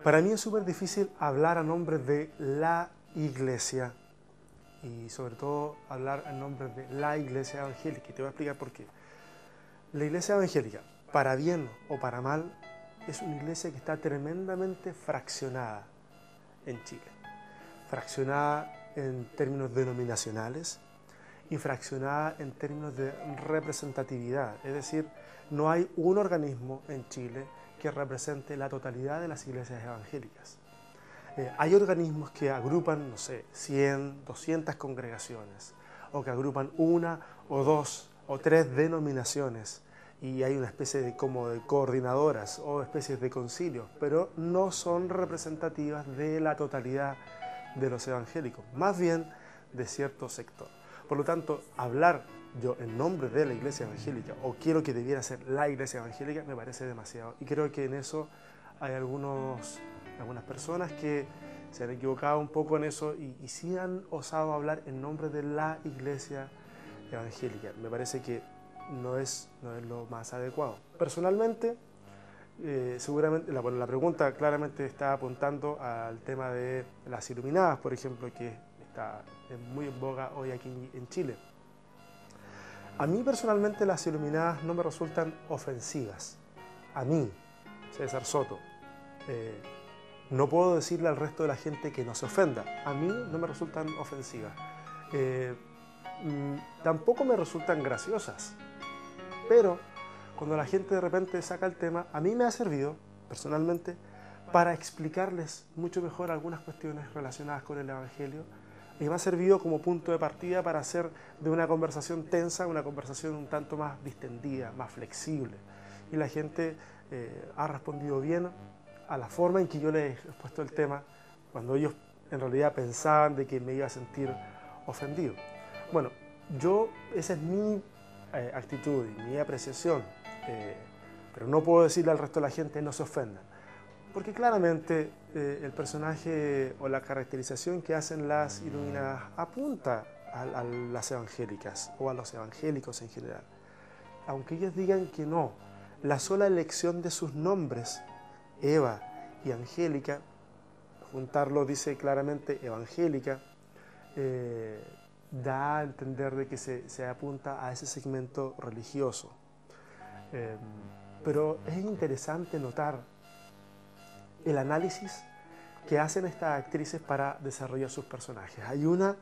Para mí es súper difícil hablar a nombre de la Iglesia y sobre todo hablar a nombre de la Iglesia Evangélica. Y te voy a explicar por qué. La Iglesia Evangélica, para bien o para mal, es una iglesia que está tremendamente fraccionada en Chile. Fraccionada en términos denominacionales y fraccionada en términos de representatividad. Es decir, no hay un organismo en Chile que represente la totalidad de las iglesias evangélicas. Hay organismos que agrupan, no sé, 100, 200 congregaciones, o que agrupan una o dos o tres denominaciones, y hay una especie de, como de coordinadoras o especies de concilios, pero no son representativas de la totalidad de los evangélicos, más bien de cierto sector. Por lo tanto, hablar yo en nombre de la iglesia evangélica, o quiero que debiera ser la iglesia evangélica, me parece demasiado. Y creo que en eso hay algunas personas que se han equivocado un poco en eso y sí han osado hablar en nombre de la iglesia evangélica. Me parece que no es lo más adecuado. Personalmente, seguramente, la pregunta claramente está apuntando al tema de las iluminadas, por ejemplo, que está muy en boga hoy aquí en Chile. A mí personalmente las iluminadas no me resultan ofensivas. A mí, César Soto, no puedo decirle al resto de la gente que no se ofenda. A mí no me resultan ofensivas. Tampoco me resultan graciosas. Pero cuando la gente de repente saca el tema, a mí me ha servido, personalmente, para explicarles mucho mejor algunas cuestiones relacionadas con el Evangelio. Y me ha servido como punto de partida para hacer de una conversación tensa una conversación un tanto más distendida, más flexible. Y la gente ha respondido bien a la forma en que yo les he expuesto el tema, cuando ellos en realidad pensaban de que me iba a sentir ofendido. Bueno, esa es mi actitud y mi apreciación, pero no puedo decirle al resto de la gente no se ofendan. Porque claramente el personaje o la caracterización que hacen las iluminadas apunta a las evangélicas o a los evangélicos en general. Aunque ellos digan que no, la sola elección de sus nombres, Eva y Angélica, juntarlo dice claramente evangélica, da a entender de que se apunta a ese segmento religioso. Pero es interesante notar el análisis que hacen estas actrices para desarrollar sus personajes. Hay una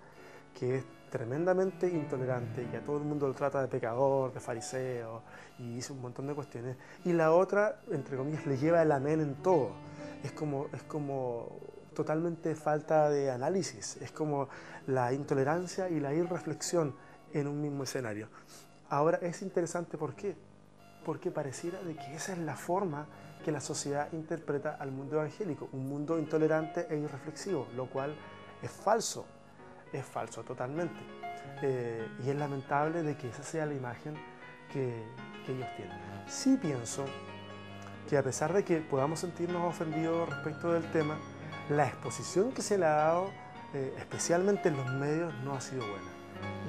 que es tremendamente intolerante y a todo el mundo lo trata de pecador, de fariseo y dice un montón de cuestiones. Y la otra, entre comillas, le lleva el amén en todo. Es como totalmente falta de análisis. Es como la intolerancia y la irreflexión en un mismo escenario. Ahora es interesante, ¿por qué? Porque pareciera de que esa es la forma que la sociedad interpreta al mundo evangélico, un mundo intolerante e irreflexivo, lo cual es falso totalmente. Y es lamentable de que esa sea la imagen que ellos tienen. Sí pienso que a pesar de que podamos sentirnos ofendidos respecto del tema, la exposición que se le ha dado, especialmente en los medios, no ha sido buena.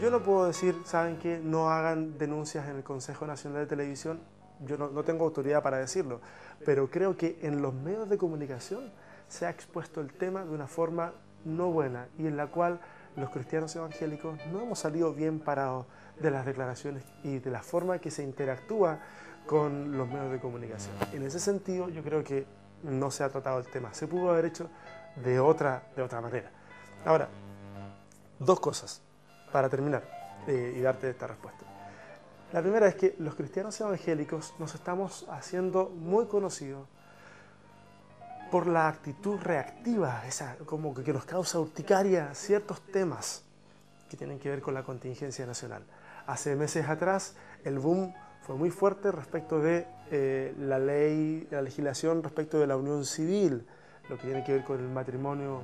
Yo no puedo decir, ¿saben qué? No hagan denuncias en el Consejo Nacional de Televisión. Yo no tengo autoridad para decirlo, pero creo que en los medios de comunicación se ha expuesto el tema de una forma no buena y en la cual los cristianos evangélicos no hemos salido bien parados de las declaraciones y de la forma que se interactúa con los medios de comunicación. En ese sentido, yo creo que no se ha tratado el tema. Se pudo haber hecho de otra manera. Ahora, dos cosas para terminar y darte esta respuesta. La primera es que los cristianos evangélicos nos estamos haciendo muy conocidos por la actitud reactiva, esa como que nos causa urticaria ciertos temas que tienen que ver con la contingencia nacional. Hace meses atrás el boom fue muy fuerte respecto de la legislación respecto de la unión civil, lo que tiene que ver con el matrimonio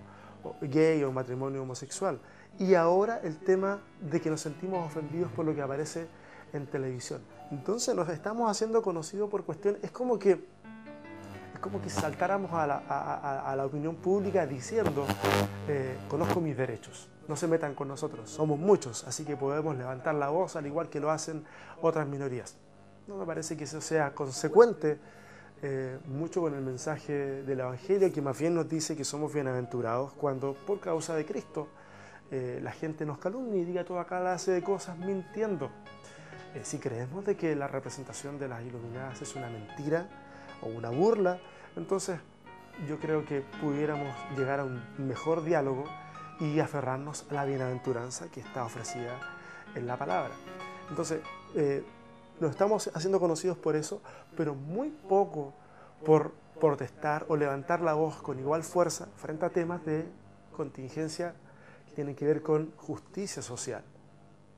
gay o matrimonio homosexual. Y ahora el tema de que nos sentimos ofendidos por lo que aparece en televisión. Entonces nos estamos haciendo conocidos por cuestiones, es como que saltáramos a la opinión pública diciendo conozco mis derechos, no se metan con nosotros, somos muchos, así que podemos levantar la voz al igual que lo hacen otras minorías. No me parece que eso sea consecuente mucho con el mensaje del Evangelio, que más bien nos dice que somos bienaventurados cuando por causa de Cristo la gente nos calumnia y diga toda clase de cosas mintiendo. Si creemos de que la representación de las iluminadas es una mentira o una burla, entonces yo creo que pudiéramos llegar a un mejor diálogo y aferrarnos a la bienaventuranza que está ofrecida en la palabra. Entonces, nos estamos haciendo conocidos por eso, pero muy poco por protestar o levantar la voz con igual fuerza frente a temas de contingencia que tienen que ver con justicia social.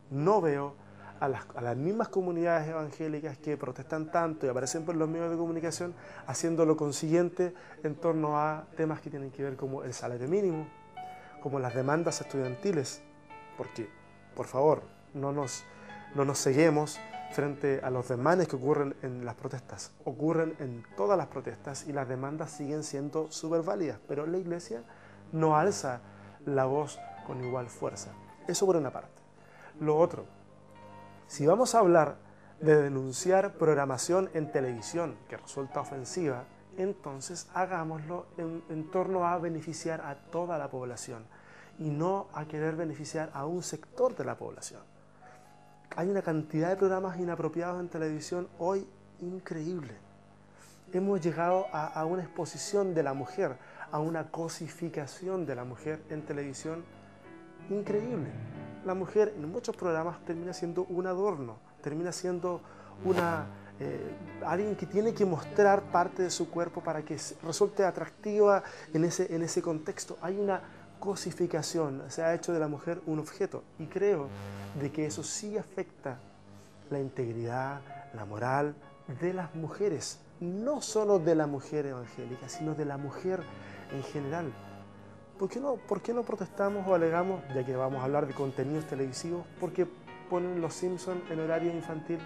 No veo a las mismas comunidades evangélicas que protestan tanto y aparecen por los medios de comunicación haciendo lo consiguiente en torno a temas que tienen que ver como el salario mínimo, como las demandas estudiantiles, porque, por favor, no nos ceguemos frente a los desmanes que ocurren en las protestas. Ocurren en todas las protestas y las demandas siguen siendo súper válidas, pero la Iglesia no alza la voz con igual fuerza. Eso por una parte. Lo otro, si vamos a hablar de denunciar programación en televisión que resulta ofensiva, entonces hagámoslo en torno a beneficiar a toda la población y no a querer beneficiar a un sector de la población. Hay una cantidad de programas inapropiados en televisión hoy increíble. Hemos llegado a una exposición de la mujer, a una cosificación de la mujer en televisión increíble. La mujer en muchos programas termina siendo un adorno, termina siendo alguien que tiene que mostrar parte de su cuerpo para que resulte atractiva en ese contexto. Hay una cosificación, se ha hecho de la mujer un objeto y creo de que eso sí afecta la integridad, la moral de las mujeres, no solo de la mujer evangélica, sino de la mujer en general. ¿Por qué no protestamos o alegamos, ya que vamos a hablar de contenidos televisivos, porque ponen Los Simpsons en horario infantil?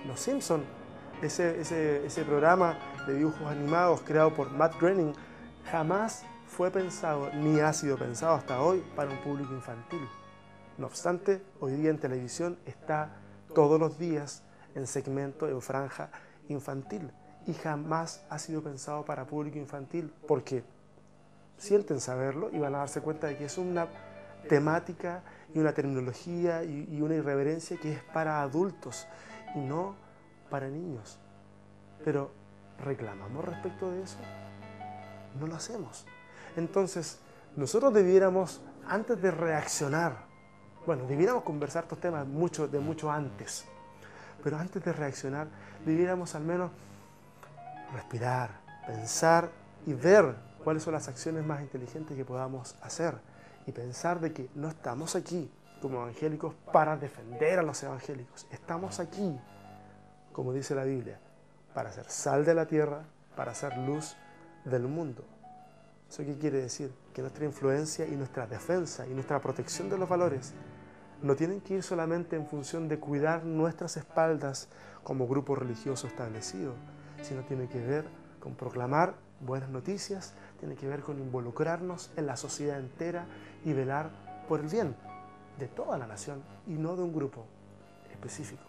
Los Simpsons, ese programa de dibujos animados creado por Matt Groening, jamás fue pensado, ni ha sido pensado hasta hoy, para un público infantil. No obstante, hoy día en televisión está todos los días en segmento, en franja infantil, y jamás ha sido pensado para público infantil, porque sienten saberlo y van a darse cuenta de que es una temática y una terminología y una irreverencia que es para adultos y no para niños. Pero ¿reclamamos respecto de eso? No lo hacemos. Entonces, nosotros debiéramos, antes de reaccionar, debiéramos conversar estos temas de mucho antes, pero antes de reaccionar, debiéramos al menos respirar, pensar y ver cuáles son las acciones más inteligentes que podamos hacer y pensar de que no estamos aquí como evangélicos para defender a los evangélicos. Estamos aquí, como dice la Biblia, para ser sal de la tierra, para ser luz del mundo. ¿Eso qué quiere decir? Que nuestra influencia y nuestra defensa y nuestra protección de los valores no tienen que ir solamente en función de cuidar nuestras espaldas como grupo religioso establecido, sino tiene que ver con proclamar buenas noticias, tiene que ver con involucrarnos en la sociedad entera y velar por el bien de toda la nación y no de un grupo específico.